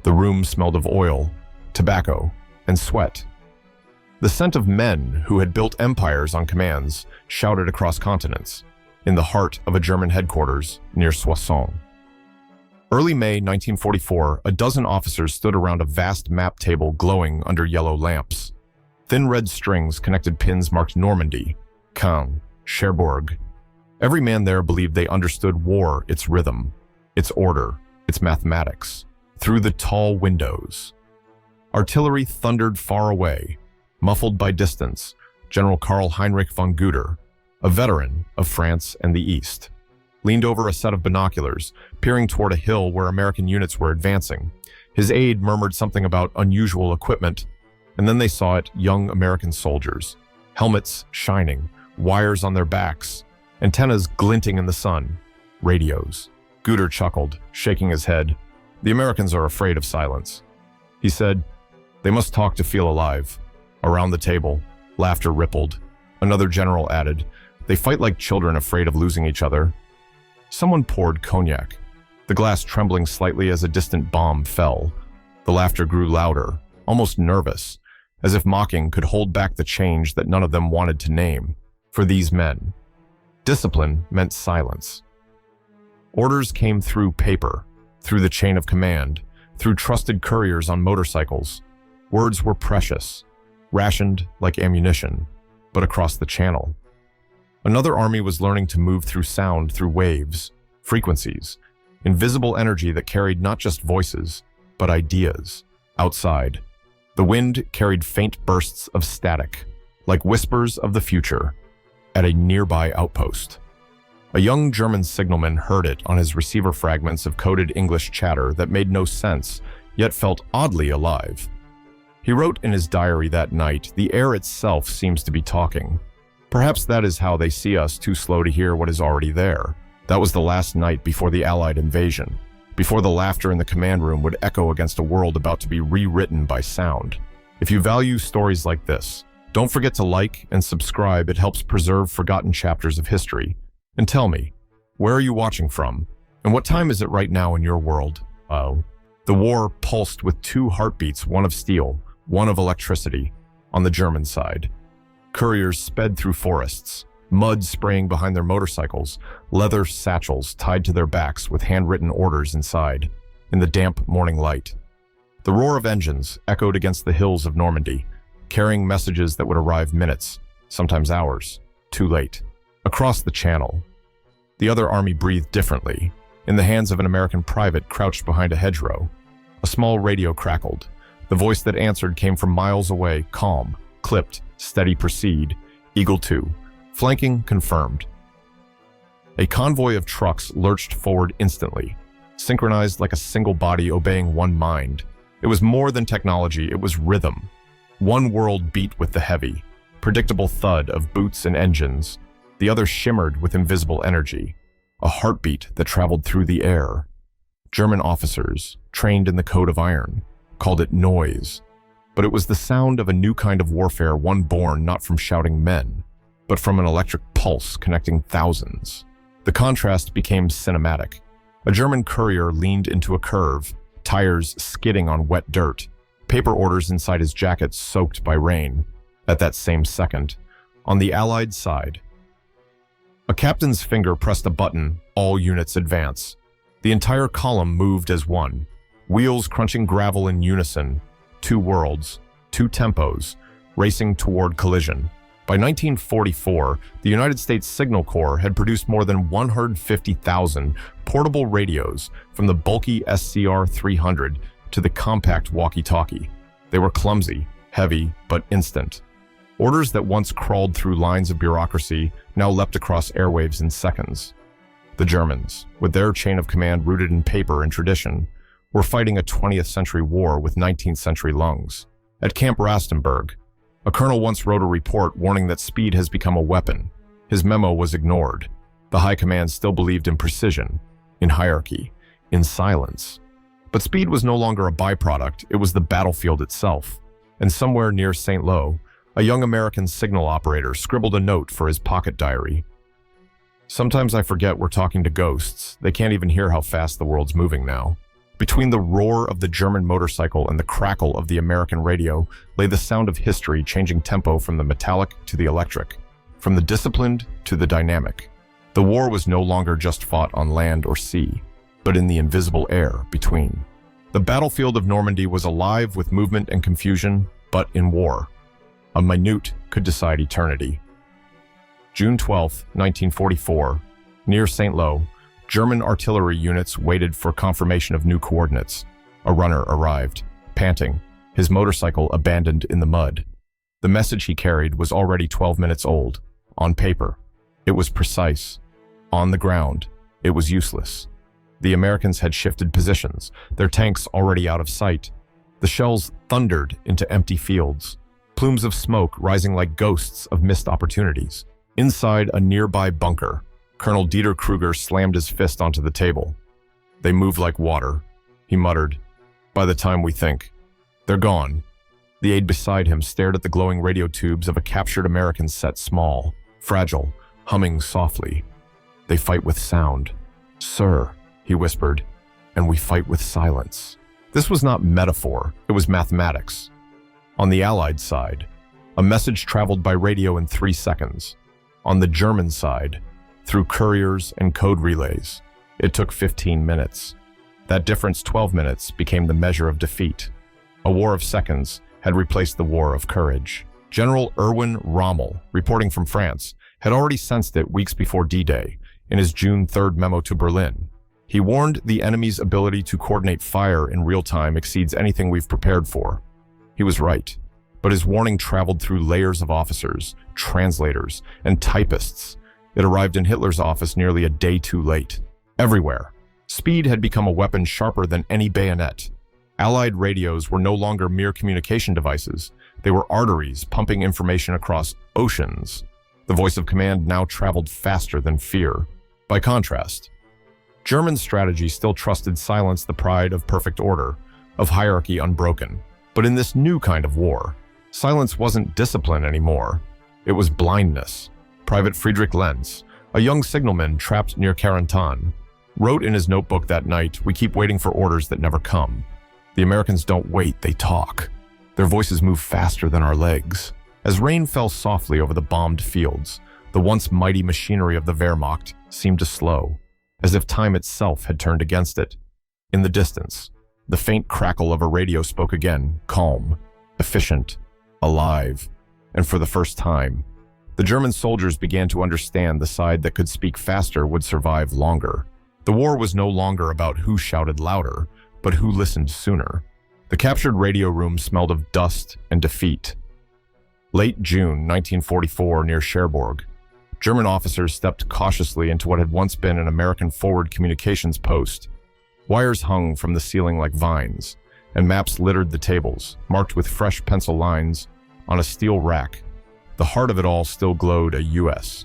The room smelled of oil, tobacco, and sweat. The scent of men who had built empires on commands shouted across continents, in the heart of a German headquarters near Soissons. Early May 1944, a dozen officers stood around a vast map table glowing under yellow lamps. Thin red strings connected pins marked Normandy, Caen, Cherbourg. Every man there believed they understood war, its rhythm, its order, its mathematics, through the tall windows. Artillery thundered far away, muffled by distance. General Karl Heinrich von Guter, a veteran of France and the East, leaned over a set of binoculars, peering toward a hill where American units were advancing. His aide murmured something about unusual equipment, and then they saw it: young American soldiers, helmets shining, wires on their backs, antennas glinting in the sun, radios. Guter chuckled, shaking his head. The Americans are afraid of silence. He said, "They must talk to feel alive." Around the table, laughter rippled. Another general added, "They fight like children afraid of losing each other." Someone poured cognac, the glass trembling slightly as a distant bomb fell. The laughter grew louder, almost nervous, as if mocking could hold back the change that none of them wanted to name. For these men, discipline meant silence. Orders came through paper, through the chain of command, through trusted couriers on motorcycles. Words were precious, rationed like ammunition, but across the channel. Another army was learning to move through sound, through waves, frequencies, invisible energy that carried not just voices, but ideas. Outside, the wind carried faint bursts of static, like whispers of the future, at a nearby outpost. A young German signalman heard it on his receiver, fragments of coded English chatter that made no sense, yet felt oddly alive. He wrote in his diary that night, "The air itself seems to be talking. Perhaps that is how they see us, too slow to hear what is already there." That was the last night before the Allied invasion, before the laughter in the command room would echo against a world about to be rewritten by sound. If you value stories like this, don't forget to like and subscribe. It helps preserve forgotten chapters of history. And tell me, where are you watching from? And what time is it right now in your world? The war pulsed with two heartbeats, one of steel, one of electricity, on the German side. Couriers sped through forests, mud spraying behind their motorcycles, leather satchels tied to their backs with handwritten orders inside, in the damp morning light. The roar of engines echoed against the hills of Normandy, carrying messages that would arrive minutes, sometimes hours, too late. Across the channel, the other army breathed differently, in the hands of an American private crouched behind a hedgerow. A small radio crackled. The voice that answered came from miles away, calm, clipped, steady, proceed, Eagle 2, flanking confirmed. A convoy of trucks lurched forward instantly, synchronized like a single body obeying one mind. It was more than technology, it was rhythm. One world beat with the heavy, predictable thud of boots and engines. The other shimmered with invisible energy, a heartbeat that traveled through the air. German officers, trained in the code of iron, called it noise, but it was the sound of a new kind of warfare, one born not from shouting men, but from an electric pulse connecting thousands. The contrast became cinematic. A German courier leaned into a curve, tires skidding on wet dirt, paper orders inside his jacket soaked by rain. At that same second, on the Allied side, a captain's finger pressed a button, all units advance. The entire column moved as one, wheels crunching gravel in unison, two worlds, two tempos, racing toward collision. By 1944, the United States Signal Corps had produced more than 150,000 portable radios, from the bulky SCR-300 to the compact walkie-talkie. They were clumsy, heavy, but instant. Orders that once crawled through lines of bureaucracy now leapt across airwaves in seconds. The Germans, with their chain of command rooted in paper and tradition, were fighting a 20th century war with 19th century lungs. At Camp Rastenburg, a colonel once wrote a report warning that speed has become a weapon. His memo was ignored. The high command still believed in precision, in hierarchy, in silence. But speed was no longer a byproduct, it was the battlefield itself. And somewhere near St. Lo, a young American signal operator scribbled a note for his pocket diary. "Sometimes I forget we're talking to ghosts. They can't even hear how fast the world's moving now." Between the roar of the German motorcycle and the crackle of the American radio lay the sound of history changing tempo from the metallic to the electric, from the disciplined to the dynamic. The war was no longer just fought on land or sea, but in the invisible air between. The battlefield of Normandy was alive with movement and confusion, but in war. A minute could decide eternity. June 12, 1944, near St. Lo, German artillery units waited for confirmation of new coordinates. A runner arrived, panting, his motorcycle abandoned in the mud. The message he carried was already 12 minutes old. On paper, it was precise. On the ground, it was useless. The Americans had shifted positions, their tanks already out of sight. The shells thundered into empty fields, plumes of smoke rising like ghosts of missed opportunities. Inside a nearby bunker, Colonel Dieter Kruger slammed his fist onto the table. "They move like water," he muttered. "By the time we think, they're gone." The aide beside him stared at the glowing radio tubes of a captured American set small, fragile, humming softly. "They fight with sound, sir," he whispered, "and we fight with silence." This was not metaphor, it was mathematics. On the Allied side, a message traveled by radio in 3 seconds. On the German side, through couriers and code relays, it took 15 minutes. That difference, 12 minutes, became the measure of defeat. A war of seconds had replaced the war of courage. General Erwin Rommel, reporting from France, had already sensed it weeks before D-Day in his June 3rd memo to Berlin. He warned the enemy's ability to coordinate fire in real time exceeds anything we've prepared for. He was right, but his warning traveled through layers of officers, translators, and typists. It arrived in Hitler's office nearly a day too late. Everywhere, speed had become a weapon sharper than any bayonet. Allied radios were no longer mere communication devices. They were arteries pumping information across oceans. The voice of command now traveled faster than fear. By contrast, German strategy still trusted silence, the pride of perfect order, of hierarchy unbroken. But in this new kind of war, silence wasn't discipline anymore. It was blindness. Private Friedrich Lenz, a young signalman trapped near Carentan, wrote in his notebook that night, "We keep waiting for orders that never come. The Americans don't wait, they talk. Their voices move faster than our legs." As rain fell softly over the bombed fields, the once mighty machinery of the Wehrmacht seemed to slow, as if time itself had turned against it. In the distance, the faint crackle of a radio spoke again, calm, efficient, alive, and for the first time, the German soldiers began to understand the side that could speak faster would survive longer. The war was no longer about who shouted louder, but who listened sooner. The captured radio room smelled of dust and defeat. Late June 1944, near Cherbourg, German officers stepped cautiously into what had once been an American forward communications post. Wires hung from the ceiling like vines, and maps littered the tables, marked with fresh pencil lines on a steel rack. The heart of it all still glowed a U.S.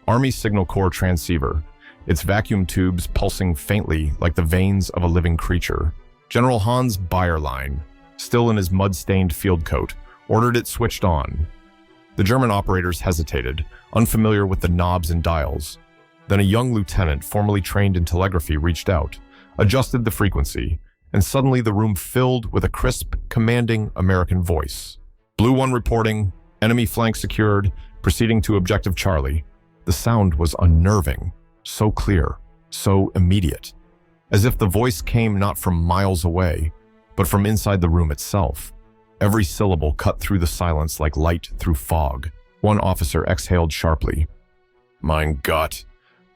Army Signal Corps transceiver, its vacuum tubes pulsing faintly like the veins of a living creature. General Hans Bayerlein, still in his mud-stained field coat, ordered it switched on. The German operators hesitated, unfamiliar with the knobs and dials. Then a young lieutenant, formerly trained in telegraphy, reached out, adjusted the frequency, and suddenly the room filled with a crisp, commanding American voice. "Blue 1 reporting, enemy flank secured, proceeding to objective Charlie." The sound was unnerving, so clear, so immediate, as if the voice came not from miles away, but from inside the room itself. Every syllable cut through the silence like light through fog. One officer exhaled sharply. "Mein Gott,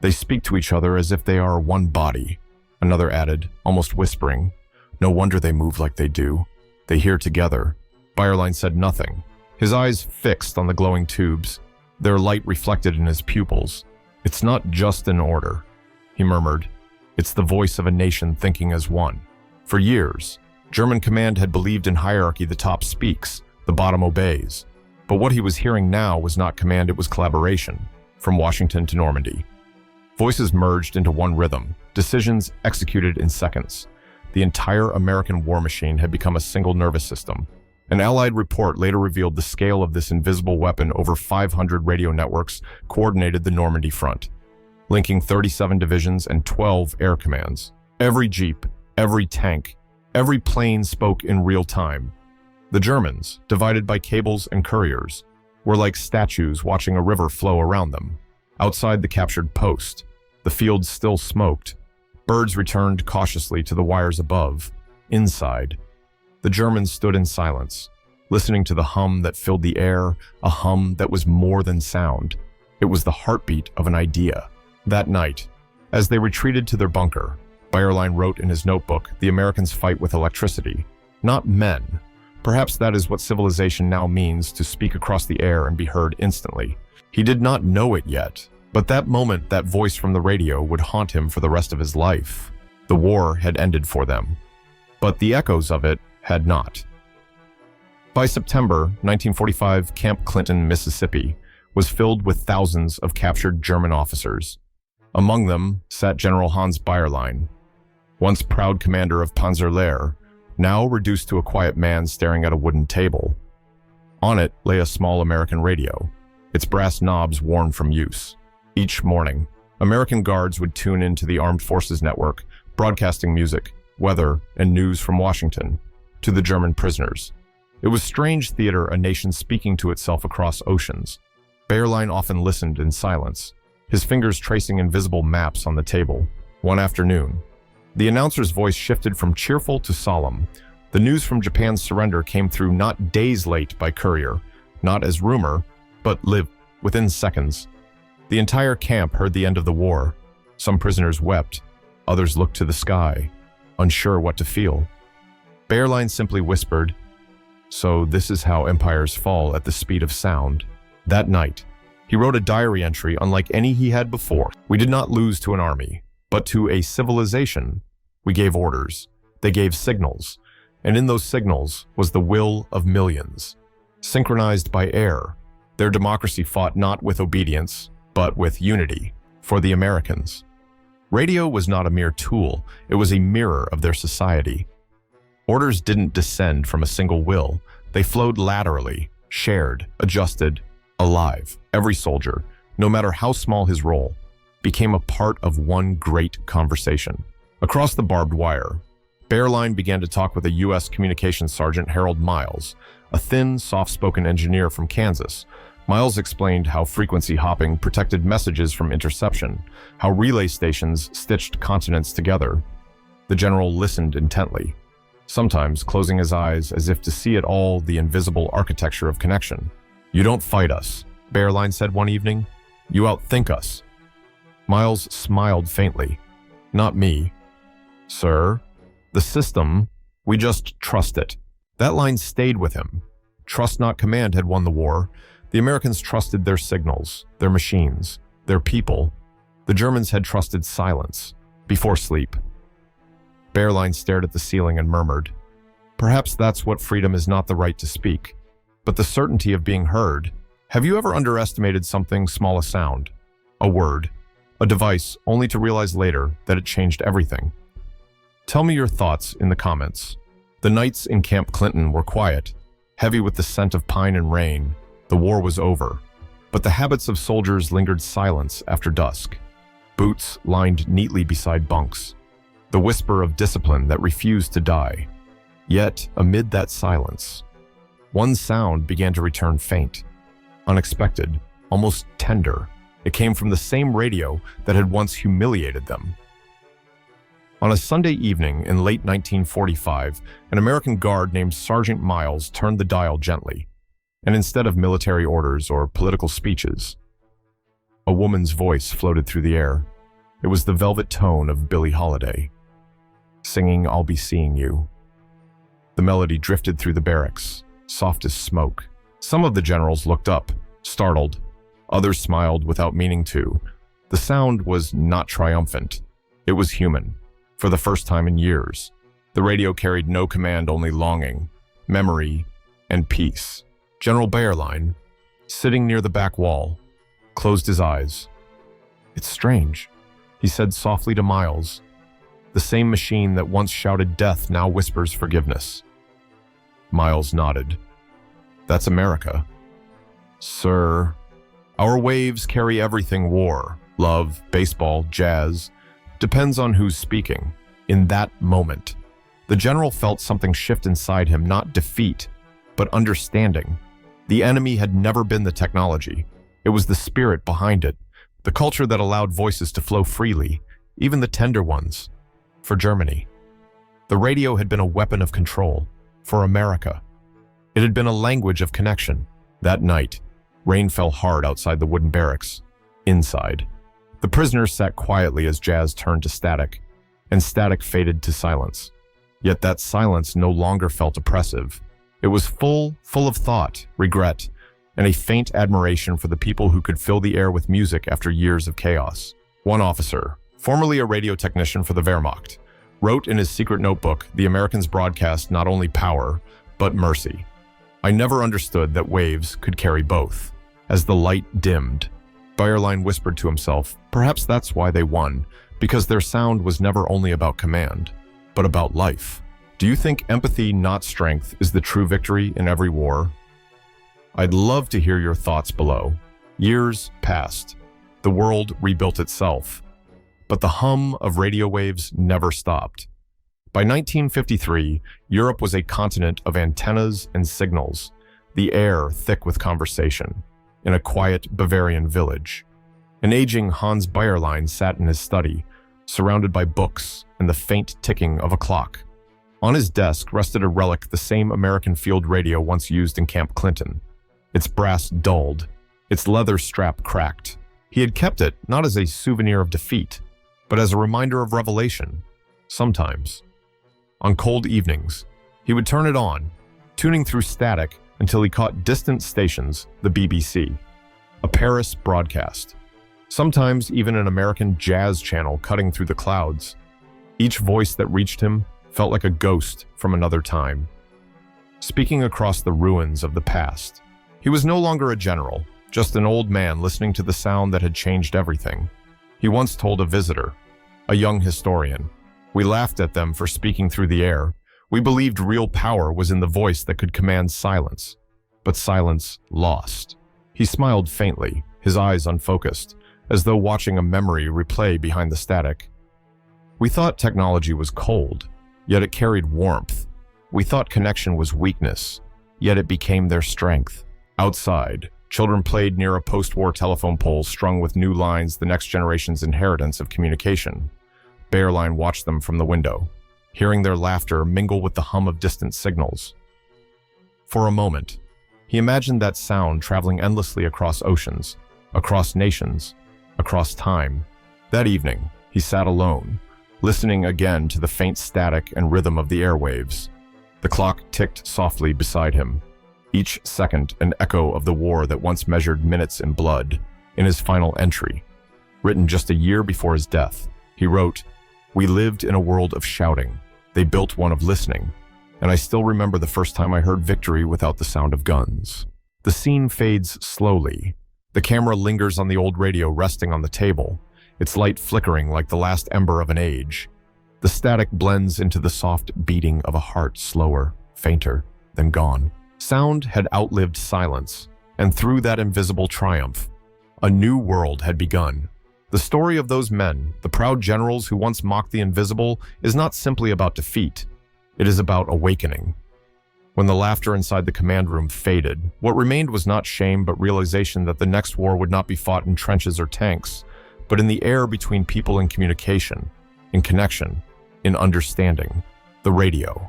they speak to each other as if they are one body." Another added, almost whispering, "No wonder they move like they do. They hear together." Bayerlein said nothing, his eyes fixed on the glowing tubes, their light reflected in his pupils. "It's not just an order," he murmured. "It's the voice of a nation thinking as one." For years, German command had believed in hierarchy. The top speaks, the bottom obeys. But what he was hearing now was not command, it was collaboration, from Washington to Normandy. Voices merged into one rhythm, decisions executed in seconds. The entire American war machine had become a single nervous system. An Allied report later revealed the scale of this invisible weapon. Over 500 radio networks coordinated the Normandy front, linking 37 divisions and 12 air commands. Every jeep, Every tank, every plane spoke in real time. The Germans, divided by cables and couriers, were like statues watching a river flow around them. Outside the captured post, the field still smoked. Birds returned cautiously to the wires above. Inside, the Germans stood in silence, listening to the hum that filled the air, a hum that was more than sound. It was the heartbeat of an idea. That night, as they retreated to their bunker, Bayerlein wrote in his notebook, "The Americans fight with electricity, not men." Perhaps that is what civilization now means, to speak across the air and be heard instantly. He did not know it yet, but that moment, that voice from the radio would haunt him for the rest of his life. The war had ended for them, but the echoes of it had not. By September 1945, Camp Clinton, Mississippi, was filled with thousands of captured German officers. Among them sat General Hans Bayerlein, once proud commander of Panzerlehr, now reduced to a quiet man staring at a wooden table. On it lay a small American radio, its brass knobs worn from use. Each morning, American guards would tune into the Armed Forces Network, broadcasting music, weather, and news from Washington to the German prisoners. It was strange theater, a nation speaking to itself across oceans. Bayerlein often listened in silence, his fingers tracing invisible maps on the table. One afternoon, the announcer's voice shifted from cheerful to solemn. The news from Japan's surrender came through not days late by courier, not as rumor, but live within seconds. The entire camp heard the end of the war. Some prisoners wept, others looked to the sky, unsure what to feel. Bayerlein simply whispered, "So this is how empires fall, at the speed of sound." That night, he wrote a diary entry unlike any he had before. "We did not lose to an army, but to a civilization. We gave orders, they gave signals, and in those signals was the will of millions. Synchronized by air, their democracy fought not with obedience, but with unity, for the Americans." Radio was not a mere tool, it was a mirror of their society. Orders didn't descend from a single will, they flowed laterally, shared, adjusted, alive. Every soldier, no matter how small his role, became a part of one great conversation. Across the barbed wire, Bayerlein began to talk with a U.S. Communications Sergeant, Harold Miles, a thin, soft-spoken engineer from Kansas. Miles explained how frequency hopping protected messages from interception, how relay stations stitched continents together. The general listened intently, sometimes closing his eyes as if to see it all, the invisible architecture of connection. "You don't fight us," Bayerlein said one evening. "You outthink us." Miles smiled faintly. "Not me, sir. The system, we just trust it." That line stayed with him. Trust not command had won the war. The Americans trusted their signals, their machines, their people. The Germans had trusted silence before sleep. Bayerlein stared at the ceiling and murmured, "Perhaps that's what freedom is, not the right to speak, but the certainty of being heard. Have you ever underestimated something small, a sound, a word, a device, only to realize later that it changed everything?" Tell me your thoughts in the comments. The nights in Camp Clinton were quiet, heavy with the scent of pine and rain. The war was over, but the habits of soldiers lingered silence after dusk. Boots lined neatly beside bunks, the whisper of discipline that refused to die. Yet, amid that silence, one sound began to return, faint, unexpected, almost tender. It came from the same radio that had once humiliated them. On a Sunday evening in late 1945, an American guard named Sergeant Miles turned the dial gently, and instead of military orders or political speeches, a woman's voice floated through the air. It was the velvet tone of Billie Holiday, singing "I'll Be Seeing You." The melody drifted through the barracks, soft as smoke. Some of the generals looked up, startled. Others smiled without meaning to. The sound was not triumphant. It was human. For the first time in years, the radio carried no command, only longing, memory, and peace. General Bayerlein, sitting near the back wall, closed his eyes. "It's strange," he said softly to Miles. "The same machine that once shouted death now whispers forgiveness." Miles nodded. "That's America." "Sir, our waves carry everything: war, love, baseball, jazz. Depends on who's speaking. In that moment, the general felt something shift inside him, not defeat, but understanding. The enemy had never been the technology. It was the spirit behind it, the culture that allowed voices to flow freely, even the tender ones. For Germany, the radio had been a weapon of control. For America, it had been a language of connection. That night, rain fell hard outside the wooden barracks. Inside, the prisoners sat quietly as jazz turned to static, and static faded to silence. Yet that silence no longer felt oppressive. It was full of thought, regret, and a faint admiration for the people who could fill the air with music after years of chaos. One officer, formerly a radio technician for the Wehrmacht, wrote in his secret notebook, "The Americans broadcast not only power, but mercy. I never understood that waves could carry both." As the light dimmed, Bayerlein whispered to himself, perhaps that's why they won, because their sound was never only about command, but about life. Do you think empathy, not strength, is the true victory in every war? I'd love to hear your thoughts below. Years passed. The world rebuilt itself. But the hum of radio waves never stopped. By 1953, Europe was a continent of antennas and signals, the air thick with conversation. In a quiet Bavarian village, an aging Hans Bayerlein sat in his study, surrounded by books and the faint ticking of a clock. On his desk rested a relic, the same American field radio once used in Camp Clinton. Its brass dulled, its leather strap cracked. He had kept it not as a souvenir of defeat, but as a reminder of revelation. Sometimes, on cold evenings, he would turn it on, tuning through static until he caught distant stations, the BBC, a Paris broadcast. Sometimes even an American jazz channel cutting through the clouds. Each voice that reached him felt like a ghost from another time, speaking across the ruins of the past. He was no longer a general, just an old man listening to the sound that had changed everything. He once told a visitor, a young historian, "We laughed at them for speaking through the air. We believed real power was in the voice that could command silence." But silence lost. He smiled faintly, his eyes unfocused, as though watching a memory replay behind the static. "We thought technology was cold, yet it carried warmth. We thought connection was weakness, yet it became their strength." Outside, children played near a post-war telephone pole strung with new lines, the next generation's inheritance of communication. Bayerlein watched them from the window, hearing their laughter mingle with the hum of distant signals. For a moment, he imagined that sound traveling endlessly across oceans, across nations, across time. That evening, he sat alone, listening again to the faint static and rhythm of the airwaves. The clock ticked softly beside him, each second an echo of the war that once measured minutes in blood. In his final entry, written just a year before his death, he wrote, "We lived in a world of shouting. They built one of listening, and I still remember the first time I heard victory without the sound of guns." The scene fades slowly. The camera lingers on the old radio resting on the table, its light flickering like the last ember of an age. The static blends into the soft beating of a heart, slower, fainter, then gone. Sound had outlived silence, and through that invisible triumph, a new world had begun. The story of those men, the proud generals who once mocked the invisible, is not simply about defeat. It is about awakening. When the laughter inside the command room faded, what remained was not shame but realization that the next war would not be fought in trenches or tanks, but in the air between people in communication, in connection, in understanding. The radio,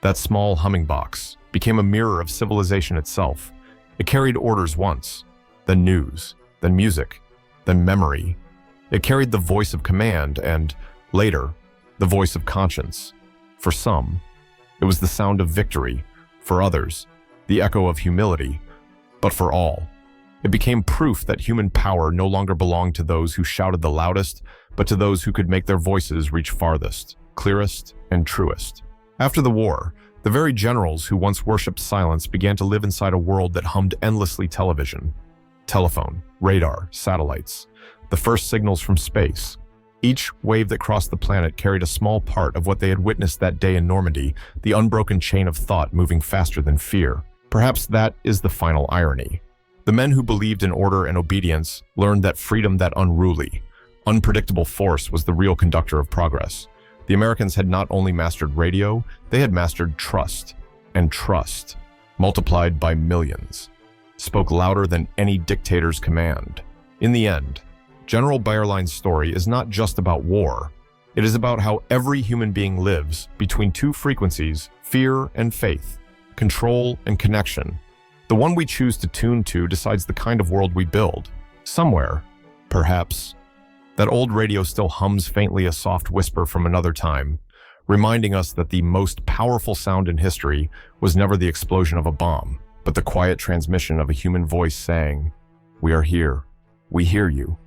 that small humming box, became a mirror of civilization itself. It carried orders once, then news, then music, then memory. It carried the voice of command and, later, the voice of conscience. For some, it was the sound of victory. For others, the echo of humility. But for all, it became proof that human power no longer belonged to those who shouted the loudest, but to those who could make their voices reach farthest, clearest, and truest. After the war, the very generals who once worshipped silence began to live inside a world that hummed endlessly: television, telephone, radar, satellites, the first signals from space. Each wave that crossed the planet carried a small part of what they had witnessed that day in Normandy, the unbroken chain of thought moving faster than fear. Perhaps that is the final irony. The men who believed in order and obedience learned that freedom, that unruly, unpredictable force, was the real conductor of progress. The Americans had not only mastered radio, they had mastered trust, and trust, multiplied by millions, spoke louder than any dictator's command. In the end, General Bayerlein's story is not just about war. It is about how every human being lives between two frequencies, fear and faith, control and connection. The one we choose to tune to decides the kind of world we build. Somewhere, perhaps, that old radio still hums faintly a soft whisper from another time, reminding us that the most powerful sound in history was never the explosion of a bomb, but the quiet transmission of a human voice saying, "We are here. We hear you."